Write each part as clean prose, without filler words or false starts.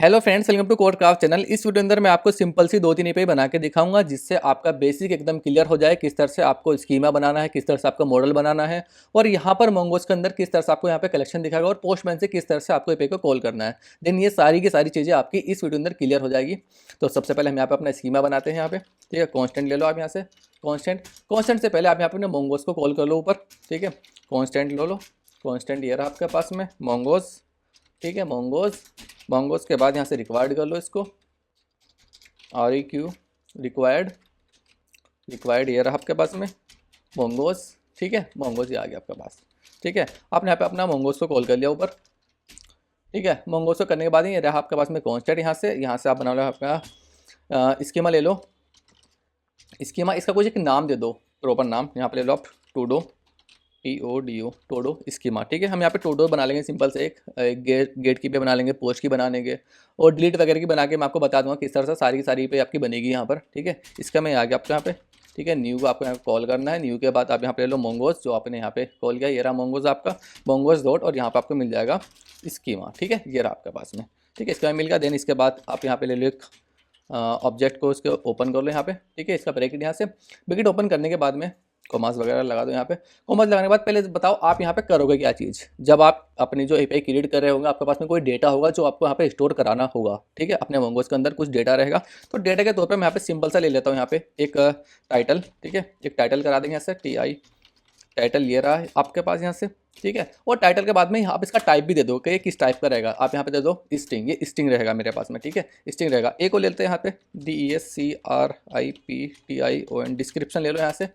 Hello friends, welcome to code craft channel. इस video के अंदर मैं आपको सिंपल सी 2-3 एपीआई बना के दिखाऊंगा जिससे आपका बेसिक एकदम क्लियर हो जाए किस तरह से आपको स्कीमा बनाना है, किस तरह से आपका मॉडल बनाना है और यहाँ पर मोंगोज के अंदर किस तरह से आपको यहाँ पे कलेक्शन दिखाएगा और पोस्टमैन से किस तरह से आपको एपीआई को कॉल करना है। देन ये सारी की सारी चीज़ें आपकी इस वीडियो के अंदर क्लियर हो जाएगी। तो सबसे पहले हम यहाँ पे अपना स्कीमा बनाते हैं। यहाँ पे ठीक है, कॉन्स्टेंट ले लो आप यहाँ से। कॉन्स्टेंट से पहले आप यहाँ पे अपने मोंगोज को कॉल कर लो ऊपर। ठीक है, कॉन्स्टेंट ले लो। कॉन्स्टेंट ये रहा आपके पास में मोंगोज। ठीक है, मोंगोज के बाद यहाँ से रिक्वायर्ड कर लो इसको। REQ रिक्वायर्ड ये रहा आपके पास में मोंगोज। ठीक है, मोंगोज ये आ गया आपके पास। ठीक है, आपने यहाँ पे अपना मोंगोज को कॉल कर लिया ऊपर। ठीक है, मोंगोज को करने के बाद ये रहा आपके पास में कॉन्स्टेंट। यहाँ से आप बना लो आपका स्कीमा ले लो। स्कीमा इसका कुछ एक नाम दे दो, प्रॉपर नाम। यहाँ पे ले लो आप टूडो, TODO टोडो स्कीमा। ठीक है, हम यहाँ पे टोडो बना लेंगे सिंपल से एक गेट की पे बना लेंगे, पोस्ट की बना लेंगे और डिलीट वगैरह की बना के मैं आपको बता दूंगा किस तरह से सारी की सारी पे आपकी बनेगी यहाँ पर। ठीक है, इसका मैं आ गया आपको यहाँ पे। ठीक है, न्यू को आपको यहाँ कॉल करना है। न्यू के बाद आप यहाँ पे ले लो मोंगोज, जो आपने यहाँ पे कॉल किया। ये रहा मोंगोज आपका, मोंगोज डॉट, और यहाँ पर आपको मिल जाएगा स्कीमा। ठीक है, ये रहा आपके पास में। ठीक है, इसका मिल गया। देन इसके बाद आप यहाँ पे ले लो एक ऑब्जेक्ट को, उसके ओपन कर लो यहाँ पे। ठीक है, इसका ब्रैकेट यहाँ से ब्रैकेट ओपन करने के बाद में कॉमास वगैरह लगा दो यहाँ पे। कॉमास लगाने के बाद पहले बताओ आप यहाँ पे करोगे क्या चीज़। जब आप अपनी जो एपीआई क्रिएट कर रहे होंगे, आपके पास में कोई डेटा होगा जो आपको यहाँ पे स्टोर कराना होगा। ठीक है, अपने मोंगोज के अंदर कुछ डेटा रहेगा, तो डेटा के तौर पे मैं यहाँ पे सिंपल सा ले लेता हूँ यहाँ पे एक टाइटल। ठीक है, एक टाइटल करा देंगे यहाँ से TI टाइटल ये रहा है आपके पास यहाँ से। ठीक है, और टाइटल के बाद में आप इसका टाइप भी दे दो कि ये किस टाइप का रहेगा। आप यहाँ पे दे दो स्ट्रिंग, ये स्ट्रिंग रहेगा मेरे पास में। ठीक है, स्ट्रिंग रहेगा। एक को ले लेते हैं यहाँ पे DESCRIPTION, डिस्क्रिप्शन ले लो यहाँ से।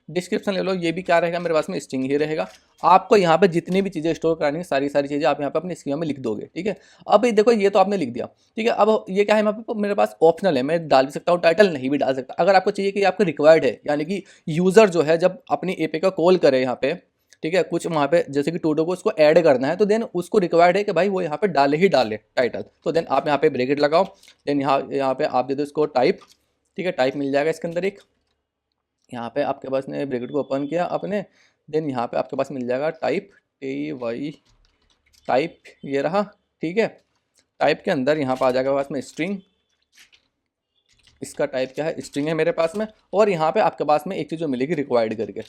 डिस्क्रिप्शन ले लो, ये भी क्या रहेगा मेरे पास में, स्ट्रिंग ही रहेगा। आपको यहाँ पे जितनी भी चीज़ें स्टोर करानी है सारी सारी चीज़ें आप यहाँ पे अपने स्कीमा में लिख दोगे। ठीक है, अब ये देखो ये तो आपने लिख दिया। ठीक है, अब ये क्या है यहाँ पे मेरे पास ऑप्शनल है, मैं डाल भी सकता हूँ टाइटल, नहीं भी डाल सकता। अगर आपको चाहिए कि आपको रिक्वायर्ड है, यानी कि यूज़र जो है जब अपनी एपीआई का कॉल करे यहाँ पे, ठीक है, कुछ वहाँ पे जैसे कि टोडो को उसको ऐड करना है, तो देन उसको रिक्वायर्ड है कि भाई वो यहाँ पे डाले ही डाले टाइटल। तो देन आप यहाँ पे ब्रैकेट लगाओ। देन यहाँ पे आप दे दो इसको टाइप। ठीक है, टाइप मिल जाएगा इसके अंदर एक। यहाँ पे आपके पास ने ब्रैकेट को ओपन किया आपने। देन यहाँ पे आपके पास मिल जाएगा टाइप, TY टाइप ये रहा। ठीक है, टाइप के अंदर यहाँ पर आ जाएगा पास में स्ट्रिंग। इसका टाइप क्या है, स्ट्रिंग है मेरे पास में। और यहाँ पे आपके पास में एक चीज़ जो मिलेगी रिक्वायर्ड करके,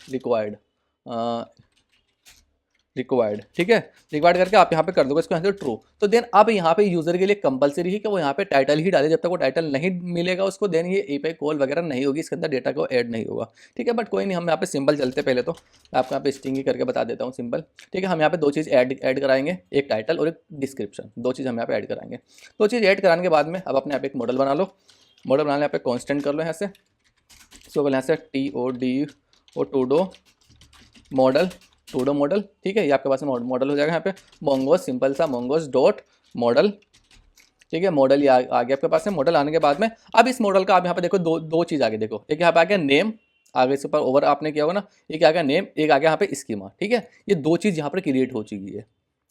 रिक्वायर्ड। ठीक है, रिक्वायर्ड करके आप यहाँ पे कर दोगे इसको आंसर ट्रू। तो देन अब यहाँ पे यूजर के लिए कंपलसरी है कि वो यहाँ पे टाइटल ही डाले। जब तक वो टाइटल नहीं मिलेगा उसको, देन ये एपीआई कॉल वगैरह नहीं होगी, इसके अंदर डेटा को ऐड नहीं होगा। ठीक है, बट कोई नहीं, हम यहाँ पे सिंपल चलते। पहले तो मैं आपको यहाँ पे स्ट्रिंग ही करके बता देता हूँ सिंपल। ठीक है, हम यहाँ पे दो चीज़ ऐड कराएंगे, एक टाइटल और एक डिस्क्रिप्शन। दो चीज़ हम यहाँ पे ऐड कराएंगे। दो चीज़ ऐड कराने के बाद में अब अपने आप एक मॉडल बना लो। मॉडल बनाने यहाँ पे कॉन्स्टेंट कर लो यहाँ से। इसको बोले यहाँ से TODO टूडो मॉडल। ठीक है, ये आपके पास में मॉडल हो जाएगा यहाँ पे मोंगोज, सिंपल सा मोंगोज डॉट मॉडल। ठीक है, मॉडल ये आ गया आपके पास में। मॉडल आने के बाद में अब इस मॉडल का आप यहाँ पे देखो दो चीज़ आगे देखो। एक यहाँ पे आ गया नेम, आगे से ऊपर ओवर आपने किया होगा ना, एक आ गया नेम, एक आ गया यहाँ पे स्कीमा। ठीक है, ये दो चीज़ यहाँ पर क्रिएट हो चुकी है।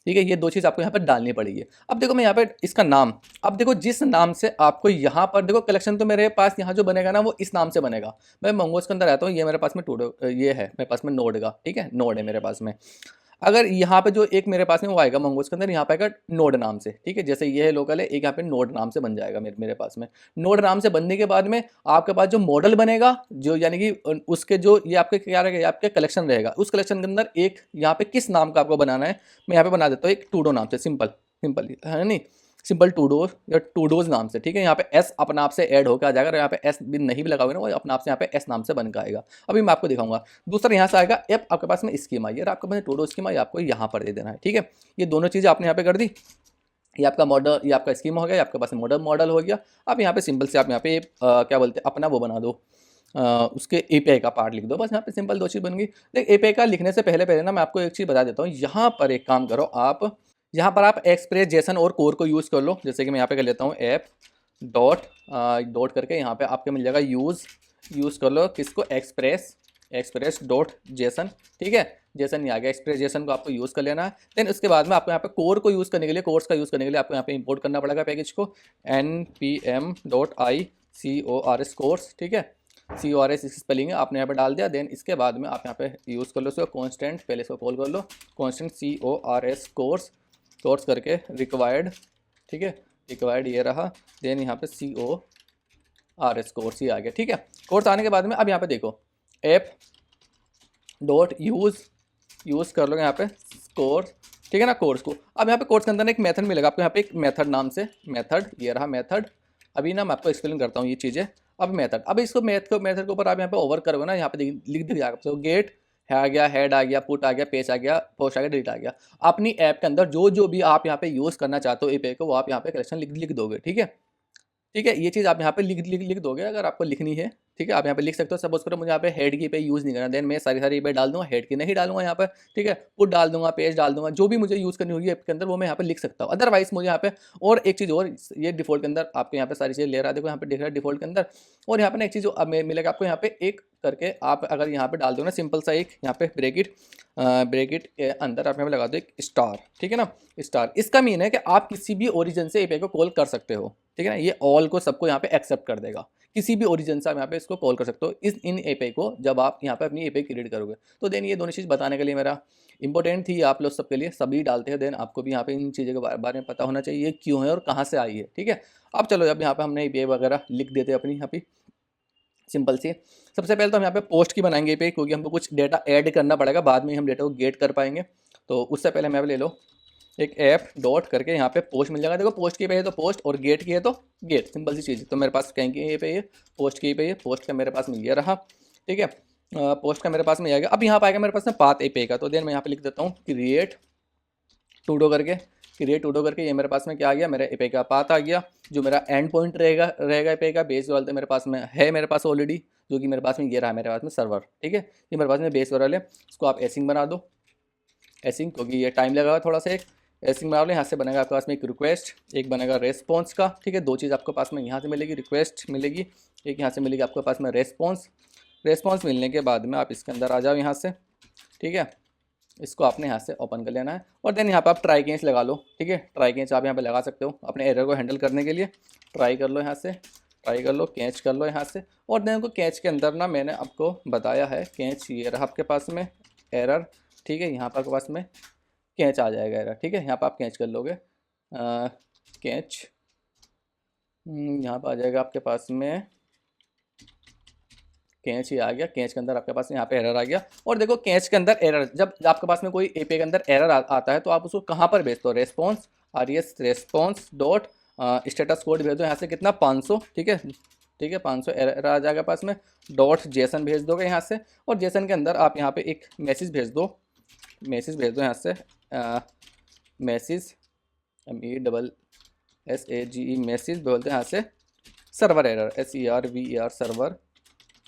ठीक है, ये दो चीज़ आपको यहाँ पर डालनी पड़ेगी। अब देखो मैं यहाँ पे इसका नाम, अब देखो जिस नाम से आपको यहाँ पर देखो कलेक्शन, तो मेरे पास यहाँ जो बनेगा ना वो इस नाम से बनेगा। मैं मोंगोज के अंदर रहता हूँ, ये मेरे पास में टूडो ये है मेरे पास में नोड का। ठीक है, नोड है मेरे पास में। अगर यहाँ पे जो एक मेरे पास में वो आएगा मोंगोज के अंदर, यहाँ पे आएगा नोड नाम से। ठीक है, जैसे ये है लोकल है, एक यहाँ पे नोड नाम से बन जाएगा मेरे पास में। नोड नाम से बनने के बाद में आपके पास जो मॉडल बनेगा, जो यानी कि उसके जो ये आपके क्या रहेगा, ये आपके कलेक्शन रहेगा। उस कलेक्शन के अंदर एक यहाँ पे किस नाम का आपको बनाना है, मैं यहाँ पे बना देता हूँ एक टूडो नाम से। सिंपल है नहीं, सिंपल टूडो या टूडोज नाम से। ठीक है, यहाँ पे S अपने आप से ऐड होकर आ जाएगा। यहाँ पे S भी नहीं भी लगाओगे ना, वो अपने आप से यहाँ पे S नाम से बन के आएगा। अभी मैं आपको दिखाऊंगा। दूसरा यहाँ से आएगा एप, आपके पास में स्कीमा, ये आपके पास टूडो स्कीमा, ये आपको यहाँ पर दे देना है। ठीक है, ये दोनों चीज़ें आपने यहाँ पे कर दी। ये आपका मॉडल, ये आपका स्कीमा हो गया, ये आपके पास मॉडल हो गया। अब यहाँ पे सिंपल से आप यहाँ पे क्या बोलते हैं अपना वो बना दो, उसके एपीआई का पार्ट लिख दो। बस यहाँ पे सिंपल दो चीज़ बन गई। देख एपीआई का लिखने से पहले ना मैं आपको एक चीज़ बता देता हूँ। यहाँ पर एक काम करो आप, यहाँ पर आप एक्सप्रेस जेसन और कोर को यूज़ कर लो। जैसे कि मैं यहाँ पे कर लेता हूँ ऐप डॉट करके, यहाँ पे आपके मिल जाएगा यूज़ कर लो किसको, एक्सप्रेस डॉट जेसन। ठीक है, जेसन ही आ गया। एक्सप्रेस जेसन को आपको यूज़ कर लेना है। देन उसके बाद में आपको यहाँ पे कोर को यूज़ करने के लिए, कोर्स का यूज़ करने के लिए आपको यहाँ पे इंपोर्ट करना पड़ेगा पैकेज को, npm.i course। ठीक है, CORS स्पेलिंग है, आपने यहाँ पे डाल दिया। देन इसके बाद में आप यहाँ पे यूज़ कर लो इसको कॉन्स्टेंट, पहले इसको कॉल कर लो कॉन्स्टेंट CORS कोर्स करके रिक्वायर्ड। ठीक है, रिक्वायर्ड ये रहा, देन यहाँ पे CORS कोर्स ही आ गया। ठीक है, कोर्स आने के बाद में अब यहाँ पे देखो ऐप डॉट यूज़ कर लो यहाँ पे कोर्स, ठीक है ना, कोर्स को। अब यहाँ पे कोर्स के अंदर एक मेथड मिलेगा आपको, यहाँ पे एक मेथड नाम से, मेथड ये रहा मेथड। अभी ना मैं आपको एक्सप्लेन करता हूँ ये चीज़ें। अब मेथड, अब इसको मेथड के ऊपर आप यहाँ पे ओवर करोगे ना, यहाँ पे लिख दिया आपको गेट है आ गया, हेड आ गया, पुट आ गया, पेज आ गया, पोस्ट आ गया, डिलीट आ गया। अपनी ऐप के अंदर जो भी आप यहाँ पे यूज़ करना चाहते हो एपीआई को, वो आप यहाँ पे कलेक्शन लिख दोगे। ठीक है, ठीक है, ये चीज़ आप यहाँ पे लिख दोगे अगर आपको लिखनी है। ठीक है, आप यहाँ पे लिख सकते हो। सपोज करो मुझे यहाँ पे हेड की पे यूज़ नहीं करना, देन मैं सारी पे डाल दूंगा, हेड की नहीं डालूंगा यहाँ पर। ठीक है, पुट डाल दूंगा, पेज डाल दूंगा, जो भी मुझे यूज़ करनी होगी ऐप के अंदर वो मैं यहाँ पे लिख सकता हूँ। अदरवाइज मुझे यहाँ पे और एक चीज़ और, ये डिफॉल्ट के अंदर आपको यहाँ पे सारी चीज़ें ले रहा है, देखो यहाँ पे दिख रहा है डिफॉल्ट के अंदर। और यहाँ पे ना एक चीज़ मिलेगा आपको यहाँ पे एक करके, आप अगर यहाँ पे डाल दो ना सिंपल सा एक यहाँ पे ब्रेकिट के अंदर आप यहाँ पे लगा दो एक स्टार। ठीक है ना, स्टार, इसका मीन है कि आप किसी भी ओरिजिन से एपीआई को कॉल कर सकते हो। ठीक है ना, ये ऑल को सबको यहाँ पे एक्सेप्ट कर देगा, किसी भी ओरिजिन से आप यहाँ पे इसको कॉल कर सकते हो इन एपीआई को, जब आप यहाँ पे अपनी एपीआई क्रिएट करोगे। तो देन ये दोनों चीज़ बताने के लिए मेरा इंपॉर्टेंट थी आप लोग सबके लिए, सभी डालते हैं, देन आपको भी यहाँ पे इन चीज़ों के बारे में पता होना चाहिए क्यों है और कहाँ से आई है। ठीक है, अब चलो अब यहाँ पे हमने एपीआई वगैरह लिख देते हैं अपनी यहाँ पे सिंपल सी। सबसे पहले तो हम यहाँ पे पोस्ट की बनाएंगे एपीआई, क्योंकि हमको कुछ डेटा ऐड करना पड़ेगा, बाद में हम डेटा को गेट कर पाएंगे। तो उससे पहले हम यहाँ पे ले लो एक ऐप डॉट करके, यहाँ पे पोस्ट मिल जाएगा। देखो पोस्ट की पे है तो पोस्ट, और गेट की है तो गेट, सिंपल सी चीज़। तो मेरे पास कहीं की पे ये पोस्ट की पे ये पोस्ट का मेरे पास में ये रहा। ठीक है, पोस्ट का मेरे पास में आएगा। अब यहाँ पर आएगा मेरे पास में पाथ एपीआई का, तो देन मैं यहाँ पे लिख देता हूँ क्रिएट टूडो करके, ये मेरे पास में क्या आ गया, मेरा एपीआई का पाथ आ गया। जो मेरा एंड पॉइंट रहेगा एपीआई का बेस वाले तो मेरे पास में है, मेरे पास ऑलरेडी, जो कि मेरे पास में ये रहा मेरे पास में सर्वर। ठीक है, ये मेरे पास में बेस वाला है, इसको आप एसिंग बना दो, एसिंग, क्योंकि ये टाइम लगेगा थोड़ा सा। एक एसिंग बना लो, यहाँ से बनेगा आपके पास में एक रिक्वेस्ट, एक बनेगा रेस्पॉन्स का। ठीक है, दो चीज़ आपके पास में यहाँ से मिलेगी, रिक्वेस्ट मिलेगी, एक यहाँ से मिलेगी आपके पास में रेस्पॉन्स मिलने के बाद में आप इसके अंदर आ जाओ यहाँ से। ठीक है, इसको आपने यहाँ से ओपन कर लेना है, और देन यहाँ पे आप ट्राई केस लगा लो। ठीक है, ट्राई केस आप यहाँ पे लगा सकते हो अपने एरर को हैंडल करने के लिए। ट्राई कर लो यहाँ से, ट्राई कर लो, कैच कर लो यहाँ से। और देन को कैच के अंदर ना मैंने आपको बताया है, कैच ये रहा आपके पास में एरर। ठीक है, यहाँ पर आपके पास में कैच आ जाएगा एरर। ठीक है, यहाँ पर आप कैच कर लोगे, कैच यहाँ पर आ जाएगा आपके पास में, कैच ही आ गया। कैच के अंदर आपके पास यहाँ पे एरर आ गया। और देखो कैच के अंदर एरर, जब आपके पास में कोई एपीआई के अंदर एरर आता है तो आप उसको कहाँ पर भेजते हो, response response dot status code भेज दो यहाँ से, कितना 500। ठीक है, ठीक है, 500 एरर आ जाएगा पास में, डॉट जेसन भेज दोगे यहाँ से। और जेसन के अंदर आप यहाँ पे एक मैसेज भेज दो यहाँ से, मैसेज MESSAGE मैसेज बोलते हैं यहाँ से, server error SERVER server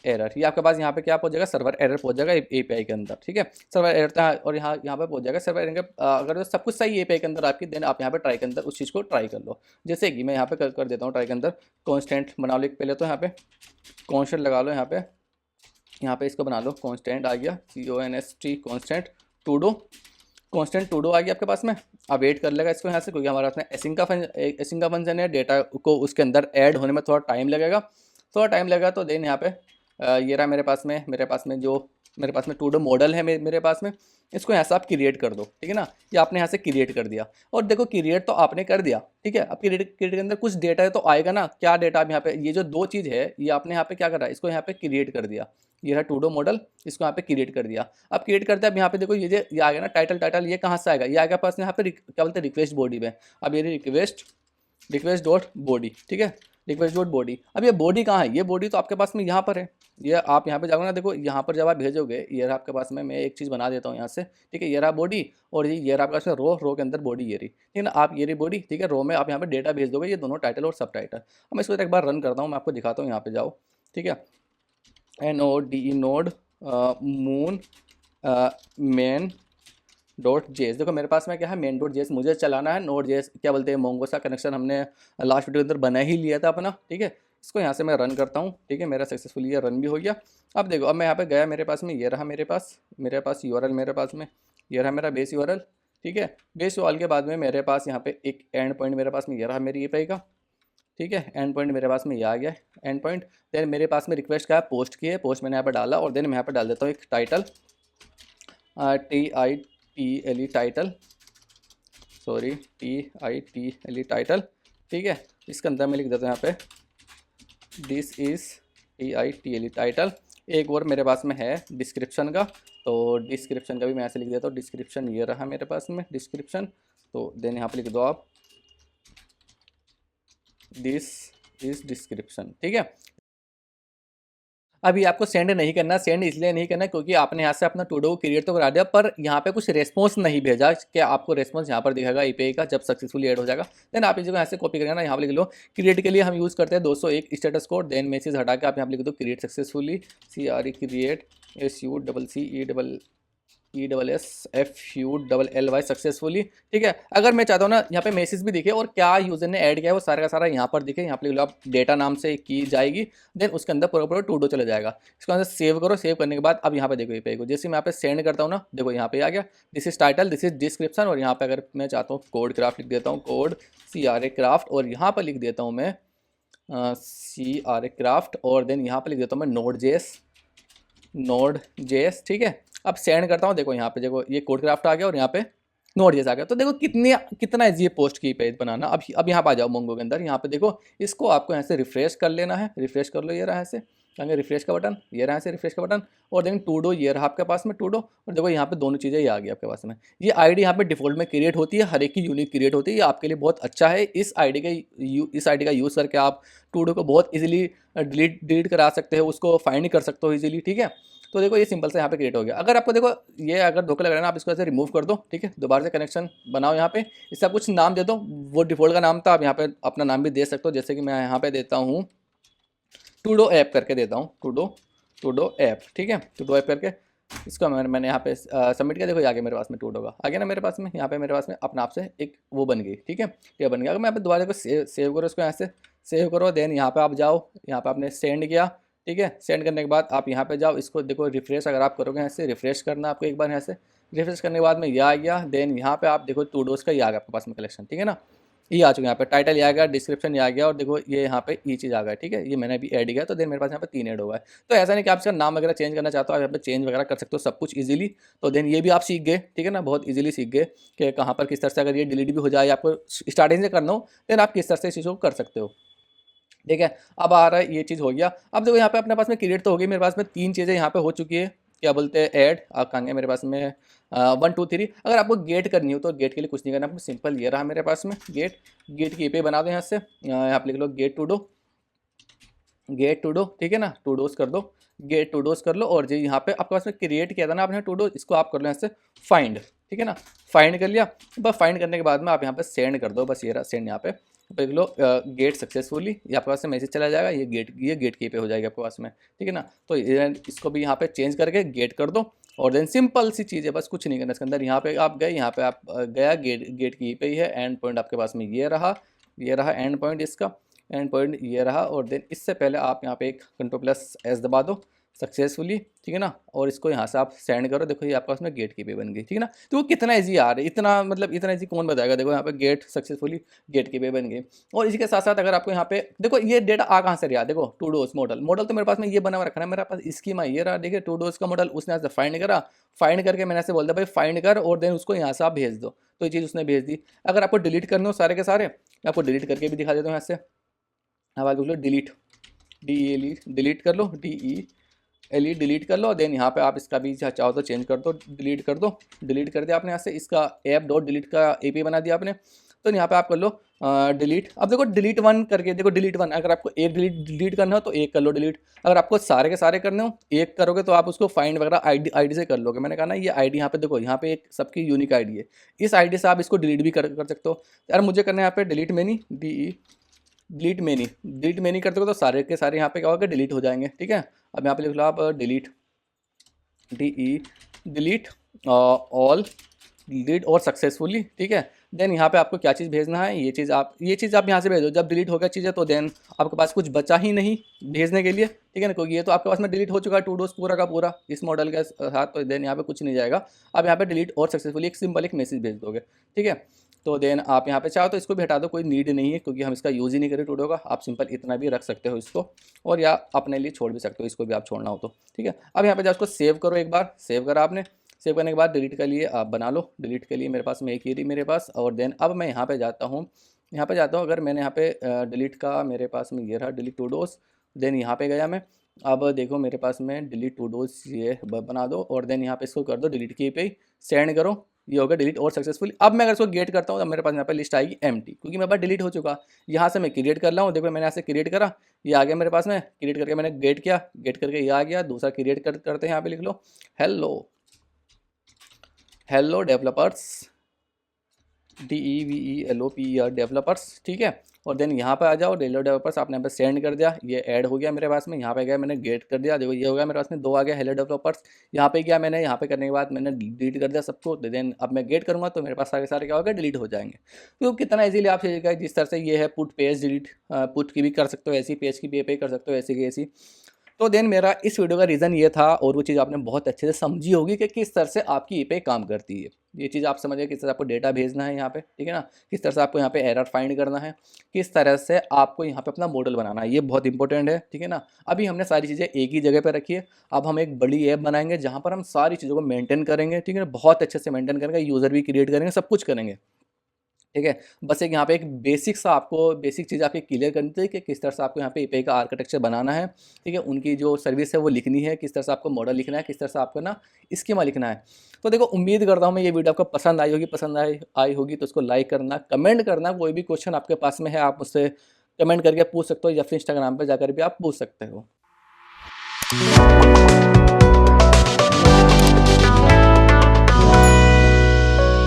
error. ये आपके पास यहाँ पे क्या पहुंच जाएगा, सर्वर एरर पहुंच जाएगा एपीआई के अंदर। ठीक है, सर्वर एरर था, और यहाँ पे पहुंच जाएगा सर्वर एरर। अगर सब कुछ सही है एपीआई के अंदर आपकी, देन आप यहाँ पे ट्राई के अंदर उस चीज़ को ट्राई कर लो। जैसे कि मैं यहाँ पे कर देता हूँ ट्राई के अंदर, कॉन्स्टेंट बना लो पहले, तो यहाँ पे कॉन्स्टेंट लगा लो, यहाँ पे इसको बना लो, कॉन्स्टेंट आ गया, CONST कॉन्स्टेंट टूडो आ गया आपके पास में। अब वेट कर लेगा इसको यहाँ से, क्योंकि हमारे पास में एसिंग का फंक्शन है, डेटा को उसके अंदर ऐड होने में थोड़ा टाइम लगेगा। तो देन यहाँ पे ये रहा मेरे पास में जो मेरे पास में टूडो मॉडल है मेरे पास में, इसको यहाँ से आप क्रिएट कर दो। ठीक है ना, ये आपने यहाँ से क्रिएट कर दिया, और देखो क्रिएट तो आपने कर दिया। ठीक है, अब क्रिएट के अंदर कुछ डेटा तो आएगा ना, क्या डेटा अब यहाँ पे, ये जो दो चीज़ है ये आपने यहाँ पे क्या करा, इसको यहाँ पे क्रिएट कर दिया। ये रहा टूडो मॉडल, इसको यहाँ पे क्रिएट कर दिया। अब क्रिएट करते हैं, अब यहाँ पे देखो ये आ गया ना टाइटल, ये कहाँ से आएगा, ये आएगा पास में यहाँ पे क्या बोलते हैं, रिक्वेस्ट बॉडी में। अब ये रिक्वेस्ट डॉट बॉडी। ठीक है, रिक्वेस्ट डॉट बॉडी। अब ये बॉडी कहाँ है, ये बॉडी तो आपके पास में यहाँ पर है। ये आप यहाँ पे जाओगे ना, देखो यहाँ पर जब आप भेजोगे, ये रहा आपके पास में, मैं एक चीज़ बना देता हूँ यहाँ से। ठीक है, ये रहा बॉडी, और ये रहा आपके पास में रो के अंदर बॉडी ये रही। ठीक है ना, आप ये रही बॉडी। ठीक है, रो में आप यहाँ पे डेटा भेज दोगे, ये दोनों टाइटल और सब टाइटल। अब मैं इसको एक बार रन करता हूँ, मैं आपको दिखाता हूँ, यहाँ पे जाओ। ठीक है, node moon main dot JS. देखो मेरे पास में क्या है, मेन डॉट जेएस मुझे चलाना है, नोड जेएस क्या बोलते हैं, मोंगो सा कनेक्शन हमने लास्ट वीडियो के अंदर बना ही लिया था अपना। ठीक है, इसको यहाँ से मैं रन करता हूँ। ठीक है, मेरा सक्सेसफुली ये रन भी हो गया। अब देखो, अब मैं यहाँ पे गया, मेरे पास में ये रहा, मेरे पास URL मेरे पास में ये रहा मेरा बेस URL। ठीक है, बेस URL के बाद में मेरे पास यहाँ पे एक एंड पॉइंट मेरे पास में ये रहा मेरी एपीआई का। ठीक है, एंड पॉइंट मेरे पास में ये आ गया एंड पॉइंट। देन मेरे पास में रिक्वेस्ट का है, पोस्ट की है, पोस्ट मैंने यहाँ पर डाला, और देन मैं यहाँ पर डाल देता हूँ एक title, TITLE title, sorry TITLE title. ठीक है। इसके अंदर मैं लिख देता हूँ यहाँ पे दिस इज़ TITLE टाइटल। एक और मेरे पास में है डिस्क्रिप्शन का, तो डिस्क्रिप्शन का भी मैं ऐसे लिख देता हूँ, डिस्क्रिप्शन ये रहा मेरे पास में डिस्क्रिप्शन। तो देन यहाँ पे लिख दो आप दिस इज डिस्क्रिप्शन। ठीक है। अभी आपको सेंड नहीं करना, सेंड इसलिए नहीं करना क्योंकि आपने यहाँ से अपना टूडो क्रिएट तो करा दिया, पर यहाँ पे कुछ रेस्पॉन्स नहीं भेजा कि आपको रेस्पॉन्स यहाँ पर दिखेगा API का जब सक्सेसफुली ऐड हो जाएगा। देन आप इस जगह यहाँ से कॉपी करेंगे ना, यहाँ पर लिख लो क्रिएट के लिए हम यूज़ करते हैं 201 स्टेटस कोड। देन मैसेज हटा के आप यहाँ पर लिख दो create successfully, CRE create SUCCESSFULLY successfully. ठीक है। अगर मैं चाहता हूँ ना यहाँ पे मैसेज भी दिखे और क्या यूजर ने ऐड किया है वो सारा का सारा यहाँ पर दिखे, यहाँ पर आप डेटा नाम से की जाएगी। देन उसके अंदर पूरा टूडो चला जाएगा। इसको अंदर सेव करो, सेव करने के बाद अब यहाँ पे देखो API को जैसे मैं यहाँ पे सेंड करता हूँ ना, देखो यहाँ पे आ गया this is title, this is description. और यहाँ पे अगर मैं चाहता हूँ कोड क्राफ्ट लिख देता हूँ, कोड CRA क्राफ्ट, और यहाँ पर लिख देता हूँ मैं CRA क्राफ्ट, और देन यहाँ पर लिख देता हूँ मैं Node.js। ठीक है। अब सेंड करता हूँ, देखो यहाँ पे देखो ये कोड क्राफ्ट आ गया और यहाँ पे Node.js आ गया। तो देखो कितना ईजी है पोस्ट की पेज बनाना। अब यहाँ पे आ जाओ मोंगो के अंदर, यहाँ पे देखो इसको आपको यहाँ से रिफ्रेश कर लेना है, रिफ्रेश कर लो, ये रहा ऐसे रिफ्रेश का बटन, ये रहा ऐसे रिफ्रेश का बटन, और देन टूडो ये रहा आपके पास में टूडो, और देखो यहाँ पे दोनों चीज़ें ये आ गई आपके पास में। ये आईडी यहाँ पे डिफॉल्ट में क्रिएट होती है, हर एक की यूनिक क्रिएट होती है, ये आपके लिए बहुत अच्छा है। इस आईडी का यूज़ करके आप टूडो को बहुत ईजिली डिलीट करा सकते हो, उसको फाइंड कर सकते हो ईजिली। ठीक है। तो देखो ये सिंपल से यहाँ पे क्रिएट हो गया। अगर आपको देखो ये अगर धोखा लग रहा है ना, आप इसको ऐसे रिमूव कर दो। ठीक है। दोबारा से कनेक्शन बनाओ, यहाँ पे इसका कुछ नाम दे दो, वो डिफॉल्ट का नाम था, आप यहाँ पे अपना नाम भी दे सकते हो, जैसे कि मैं यहाँ पे देता हूँ टूडो ऐप करके देता हूँ, टूडो ऐप। ठीक है। टूडो ऐप करके इसको मैंने यहाँ पे सबमिट किया। देखो ये आगे मेरे पास में टूडो का आ गया ना मेरे पास में, यहाँ पे मेरे पास में अपने आप से एक वो बन गई। ठीक है। ये बन गया। अगर मैं यहाँ पे दोबारा को सेव करो, इसको यहाँ से सेव करो, देन यहाँ पे आप जाओ, यहाँ पे आपने सेंड किया। ठीक है। सेंड करने के बाद आप यहाँ पे जाओ, इसको देखो रिफ्रेश अगर आप करोगे, यहाँ से रिफ्रेश करना आपको एक बार, यहाँ से रिफ्रेश करने के बाद में ये आ गया। देन यहाँ पे आप देखो टूडोज का ये आ गया आपके पास में कलेक्शन। ठीक है ना, ये आ चुका है। यहाँ पे टाइटल ये आ गया, डिस्क्रिप्शन ये आ गया, और देखो ये यहाँ पे ये चीज़ आ गया। ठीक है। ये मैंने अभी ऐड किया, तो देन मेरे पास यहाँ पे 3 ऐड हो गया है। तो ऐसा नहीं कि आप इसका नाम वगैरह चेंज करना चाहते हो, आप यहाँ पे चेंज वगैरह कर सकते हो सब कुछ इजीली। तो देन ये भी आप सीख गए। ठीक है ना, बहुत इजीली सीख गए कि कहाँ पर किस तरह से अगर ये डिलीट भी हो जाए, आपको स्टार्टिंग से करना हो, देन आप किस तरह से इस चीज़ को कर सकते हो। ठीक है। अब आ रहा है ये चीज़ हो गया। अब देखो यहाँ पे अपने पास में क्रिएट तो हो गई, मेरे पास में 3 चीज़ें यहाँ पे हो चुकी है। क्या बोलते हैं ऐड, आप कहेंगे मेरे पास में 1 2 3। अगर आपको गेट करनी हो तो गेट के लिए कुछ नहीं करना, आपको सिंपल ये रहा मेरे पास में गेट की API बना दो यहाँ से, यहाँ पे लिख लो गेट टूडो। ठीक है ना, टूडोज कर दो, गेट टूडोज कर लो, और जो यहाँ पे आपके पास में क्रिएट किया था ना आपने टूडो, इसको आप कर लो यहाँ से फाइंड। ठीक है ना, फाइंड कर लिया। बस फाइंड करने के बाद में आप यहाँ पे सेंड कर दो, बस ये रहा सेंड। यहाँ पे देख लो गेट सक्सेसफुली, ये आपके पास से मैसेज चला जाएगा, ये गेट की पे हो जाएगी आपके पास में। ठीक है ना, तो इसको भी यहाँ पे चेंज करके गेट कर दो, और देन सिंपल सी चीज़ है, बस कुछ नहीं करना इसके अंदर। यहाँ पे आप गए, यहाँ पे आप गया, गेट की पे ही है, एंड पॉइंट आपके पास में ये रहा एंड पॉइंट, इसका एंड पॉइंट ये रहा। और देन इससे पहले आप यहाँ पे एक Ctrl+S दबा दो सक्सेसफुली। ठीक है ना, और इसको यहाँ से आप सेंड करो। देखो ये आपके पास में गेट की पे बन गई। ठीक है ना, तो वो कितना ईजी आ रहा है, इतना मतलब इतना ईजी कौन बताएगा। देखो यहाँ पे गेट सक्सेसफुली गेट की पे बन गई। और इसी के साथ साथ अगर आपको यहाँ पे देखो ये डेटा आ कहाँ से रहा, देखो टूडोज मॉडल तो मेरे पास में ये बना हुआ रखना है, मेरे पास स्कीमा ये रहा। देखिए टूडोज का मॉडल उसने यहाँ से फाइंड करा, फाइंड करके मैंने ऐसे बोल दिया भाई फाइंड कर, और देन उसको यहाँ से आप भेज दो, तो ये चीज़ उसने भेज दी। अगर आपको डिलीट करने हो सारे के सारे, मैं आपको डिलीट करके भी दिखा देता हूँ यहाँ से। अब आप देख लो डिलीट, DELE डिलीट कर लो, DELE डिलीट कर लो। देन यहाँ पे आप इसका भी चाहो तो चेंज कर दो, डिलीट कर दो। डिलीट कर दिया आपने यहाँ से, इसका app.delete का API बना दिया आपने। तो यहाँ पे आप कर लो डिलीट। अब देखो डिलीट 1 करके, देखो डिलीट 1, अगर आपको एक डिलीट करना हो तो एक कर लो डिलीट। अगर आपको सारे के सारे करने हो एक करोगे तो आप उसको फाइंड वगैरह आईडी से कर लोगे। मैंने कहा ना ये आईडी यहाँ पे देखो, यहाँ पे एक सबकी यूनिक आईडी है, इस आईडी से आप इसको डिलीट भी कर सकते हो। यार मुझे करना है यहाँ पे डिलीट मैनी, डिलीट मैनी करते हो तो सारे के सारे यहाँ पे क्या होगा, डिलीट हो जाएंगे। ठीक है। अब यहाँ पे लिख लो आप डिलीट, डिलीट ऑल, डिलीट और सक्सेसफुली। ठीक है। देन यहाँ पे आपको क्या चीज़ भेजना है, ये चीज़ आप यहाँ से भेजो। जब डिलीट हो गया चीज़ें तो देन आपके पास कुछ बचा ही नहीं भेजने के लिए। ठीक है ना, क्योंकि ये तो आपके पास में डिलीट हो चुका है टूडोज पूरा का पूरा इस मॉडल के साथ, तो देन यहाँ पे कुछ नहीं जाएगा। अब यहाँ पे डिलीट और सक्सेसफुली एक सिंपल एक मैसेज भेज दोगे। ठीक है। तो देन आप यहाँ पे चाहो तो इसको भी हटा दो, कोई नीड नहीं है, क्योंकि हम इसका यूज़ ही नहीं करें टूडो का। आप सिंपल इतना भी रख सकते हो इसको, और या अपने लिए छोड़ भी सकते हो, इसको भी आप छोड़ना हो तो। ठीक है। अब यहाँ पे जाओ उसको सेव करो, एक बार सेव करा आपने, सेव करने के बाद डिलीट के लिए आप बना लो। डिलीट के लिए मेरे पास में एक ही मेरे पास, और देन अब मैं यहाँ पे जाता हूँ यहाँ पे जाता हूँ, अगर मैंने यहाँ पे डिलीट का मेरे पास में ये रहा डिलीट टू डोज, देन यहाँ पे गया मैं। अब देखो मेरे पास में डिलीट टू डोज ये बना दो और देन यहाँ पे इसको कर दो डिलीट की पे सेंड करो, ये होगा डिलीट और सक्सेसफुल। अब मैं अगर इसको गेट करता हूँ तो मेरे पास यहाँ पे लिस्ट आएगी एम्प्टी, क्योंकि मेरे पास डिलीट हो चुका। यहाँ से मैं क्रिएट कर रहा हूँ, देखो मैंने यहाँ से क्रिएट करा, ये आ गया मेरे पास में, क्रिएट करके मैंने गेट किया, गेट करके ये आ गया। दूसरा क्रिएट करते हैं, यहाँ पे लिख लो hello, hello developers, DEVELOPER developers, ठीक है। और देन यहाँ पे आ जाओ, हेलो डेवलपर्स आपने यहाँ पे सेंड कर दिया, ये ऐड हो गया मेरे पास में। यहाँ पे गया मैंने गेट कर दिया, देखो ये हो गया मेरे पास में, 2 आ गया हेलो डेवलपर्स। यहाँ पे गया मैंने, यहाँ पे करने के बाद मैंने डिलीट कर दिया सबको। देन अब मैं गेट करूँगा तो मेरे पास सारे सारे क्या होगा, डिलीट हो जाएंगे। तो कितना इजीली आप सीखेगा, जिस तरह से ये है पुट पेज डिलीट, पुट की भी कर सकते हो ऐसी, पेज की भी पे कर सकते हो ऐसी की ऐसी। तो देन मेरा इस वीडियो का रीज़न ये था, और वो चीज़ आपने बहुत अच्छे से समझी होगी कि किस तरह से आपकी ईपीआई काम करती है। ये चीज़ आप समझिए, किस तरह आपको डेटा भेजना है यहाँ पे, ठीक है ना, किस तरह से आपको यहाँ पे एरर फाइंड करना है, किस तरह से आपको यहाँ पे अपना मॉडल बनाना है, ये बहुत इंपॉर्टेंट है, ठीक है ना। अभी हमने सारी चीज़ें एक ही जगह पे रखी है, अब हम एक बड़ी ऐप बनाएंगे जहाँ पर हम सारी चीज़ों को मेंटेन करेंगे, ठीक है, बहुत अच्छे से मेंटेन करेंगे, यूज़र भी क्रिएट करेंगे, सब कुछ करेंगे, ठीक है। बस एक यहाँ पे एक बेसिक सा आपको बेसिक चीज़ आपकी क्लियर करनी चाहिए कि किस तरह से आपको यहाँ पे ईपीआई का आर्किटेक्चर बनाना है, ठीक है, उनकी जो सर्विस है वो लिखनी है, किस तरह से आपको मॉडल लिखना है, किस तरह से आपको ना स्कीमा लिखना है। तो देखो उम्मीद करता हूँ मैं ये वीडियो आपको पसंद आई होगी, पसंद आई होगी तो उसको लाइक करना, कमेंट करना, कोई भी क्वेश्चन आपके पास में है आप मुझसे कमेंट करके पूछ सकते हो, या फिर इंस्टाग्राम पर जाकर भी आप पूछ सकते हो।